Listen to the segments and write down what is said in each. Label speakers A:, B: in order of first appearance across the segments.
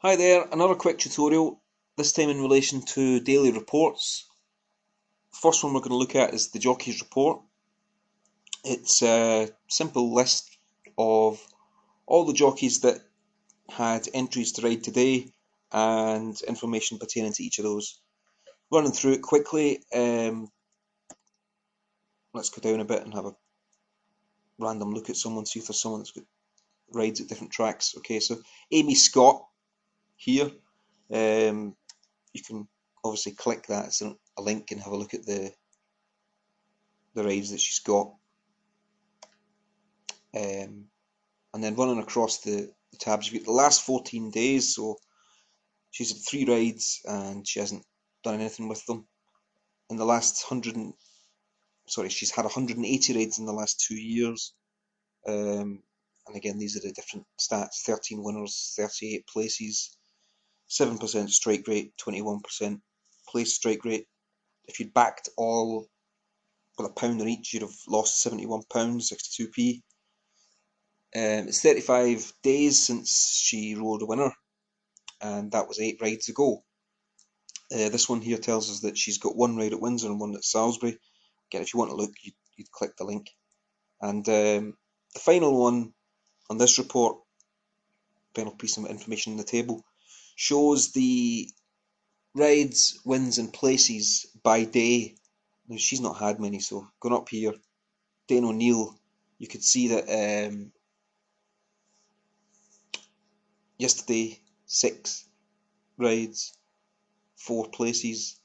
A: Hi there, another quick tutorial, this time in relation to daily reports. The first one we're going to look at is the Jockey's Report. It's a simple list of all the jockeys that had entries to ride today and information pertaining to each of those. Running through it quickly, let's go down a bit and have a random look at someone, see if there's someone that's got rides at different tracks. Okay, so Amy Scott here. You can obviously click that, it's a link, and have a look at the rides that she's got. And then running across the tabs, you've got the last 14 days, so she's had 3 rides and she hasn't done anything with them. In the last she's had 180 rides in the last 2 years. And again, these are the different stats: 13 winners, 38 places, 7% strike rate, 21% place strike rate. If you'd backed all with £1 on each, you'd have lost £71, 62p. It's 35 days since she rode a winner, and that was 8 rides ago. This one here tells us that she's got 1 ride at Windsor and 1 at Salisbury. Again, if you want to look, you'd click the link. And the final one on this report, final piece of information in the table, shows the rides, wins and places by day. Now, she's not had many, so going up here, Dane O'Neill, you could see that yesterday 6 rides, 4 places,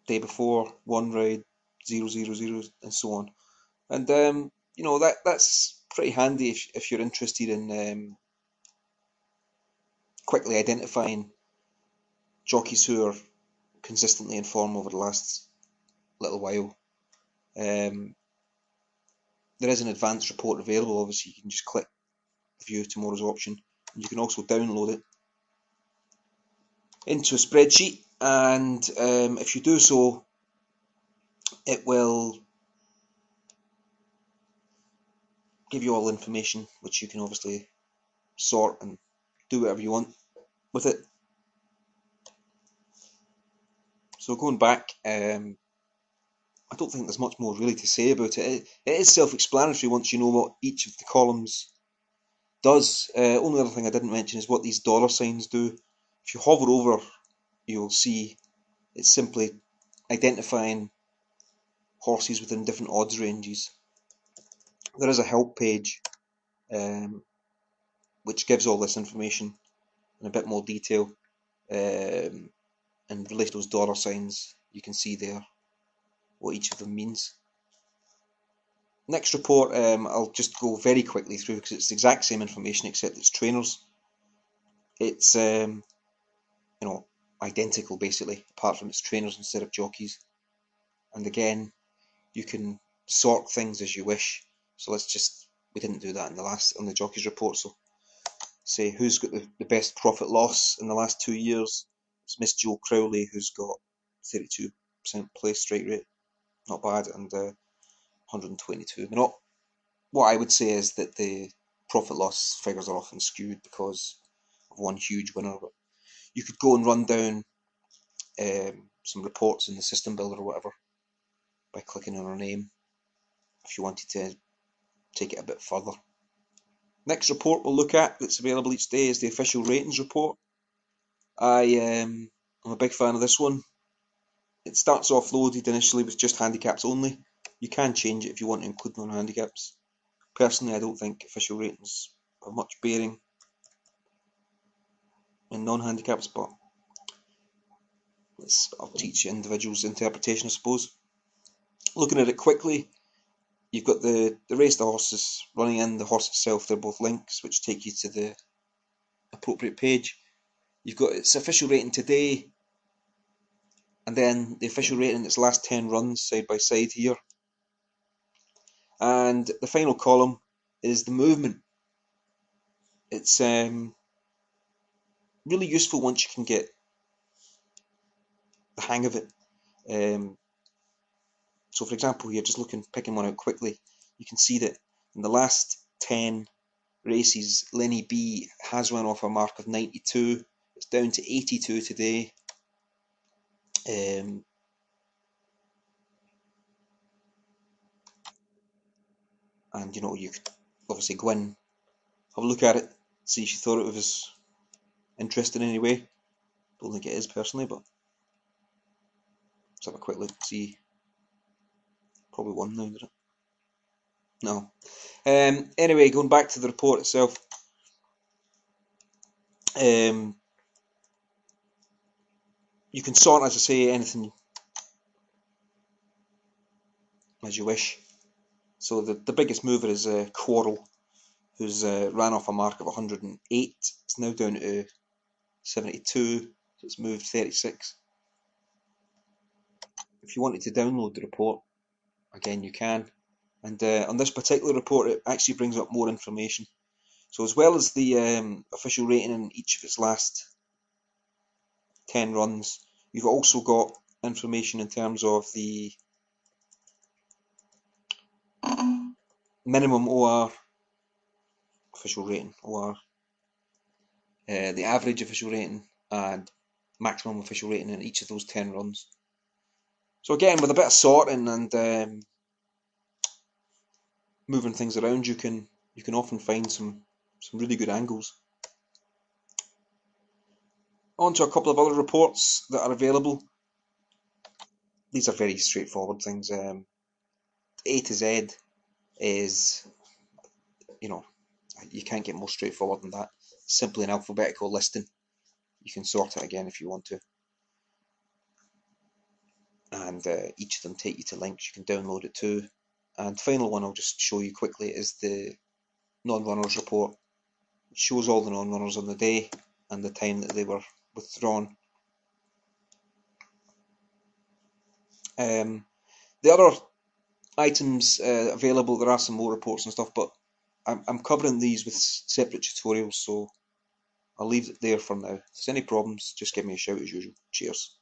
A: day before 1 ride, 0, 0, 0, and so on. And that's pretty handy if you're interested in quickly identifying jockeys who are consistently in form over the last little while. There is an advanced report available. Obviously, you can just click view tomorrow's option, and you can also download it into a spreadsheet. And if you do so, it will give you all the information, which you can obviously sort and do whatever you want with it. So going back, I don't think there's much more really to say about it. It is self-explanatory once you know what each of the columns does. Only other thing I didn't mention is what these dollar signs do. If you hover over, you'll see it's simply identifying horses within different odds ranges. There is a help page which gives all this information in a bit more detail, and relate to those dollar signs. You can see there what each of them means. Next report, I'll just go very quickly through because it's the exact same information except it's trainers. It's identical basically, apart from it's trainers instead of jockeys. And again, you can sort things as you wish. So we didn't do that on the jockeys report. So say who's got the best profit loss in the last 2 years. It's Miss Jo Crowley, who's got 32% place strike rate, not bad, and 122. What I would say is that the profit loss figures are often skewed because of one huge winner. But you could go and run down some reports in the system builder or whatever by clicking on her name if you wanted to take it a bit further. Next report we'll look at that's available each day is the official ratings report. I'm a big fan of this one. It starts off loaded initially with just handicaps only. You can change it if you want to include non-handicaps. Personally, I don't think official ratings have much bearing in non-handicaps, but I'll teach individuals interpretation, I suppose. Looking at it quickly, you've got the race, the horses running in, the horse itself. They're both links which take you to the appropriate page. You've got its official rating today, and then the official rating in its last 10 runs side by side here. And the final column is the movement. It's really useful once you can get the hang of it. So for example here, just picking one out quickly, you can see that in the last 10 races, Lenny B has run off a mark of 92. It's down to 82 today. And you could obviously go in, have a look at it, see if you thought it was interesting in any way. Don't think it is personally, but let's have a quick look, see. Probably won now, did it? No. Anyway, going back to the report itself. You can sort, as I say, anything as you wish. So the biggest mover is Quarrel, who's ran off a mark of 108. It's now down to 72, so it's moved 36. If you wanted to download the report, again you can. And on this particular report, it actually brings up more information. So as well as the official rating in each of its last 10 runs, you've also got information in terms of the minimum OR official rating, OR, the average official rating, and maximum official rating in each of those 10 runs. So again, with a bit of sorting and moving things around, you can often find some really good angles. On to a couple of other reports that are available. These are very straightforward things. A to Z is, you can't get more straightforward than that. Simply an alphabetical listing. You can sort it again if you want to. And each of them take you to links you can download it to. And the final one I'll just show you quickly is the non-runners report. It shows all the non-runners on the day and the time that they were withdrawn. The other items available, there are some more reports and stuff, but I'm covering these with separate tutorials, so I'll leave it there for now. If there's any problems, just give me a shout as usual. Cheers.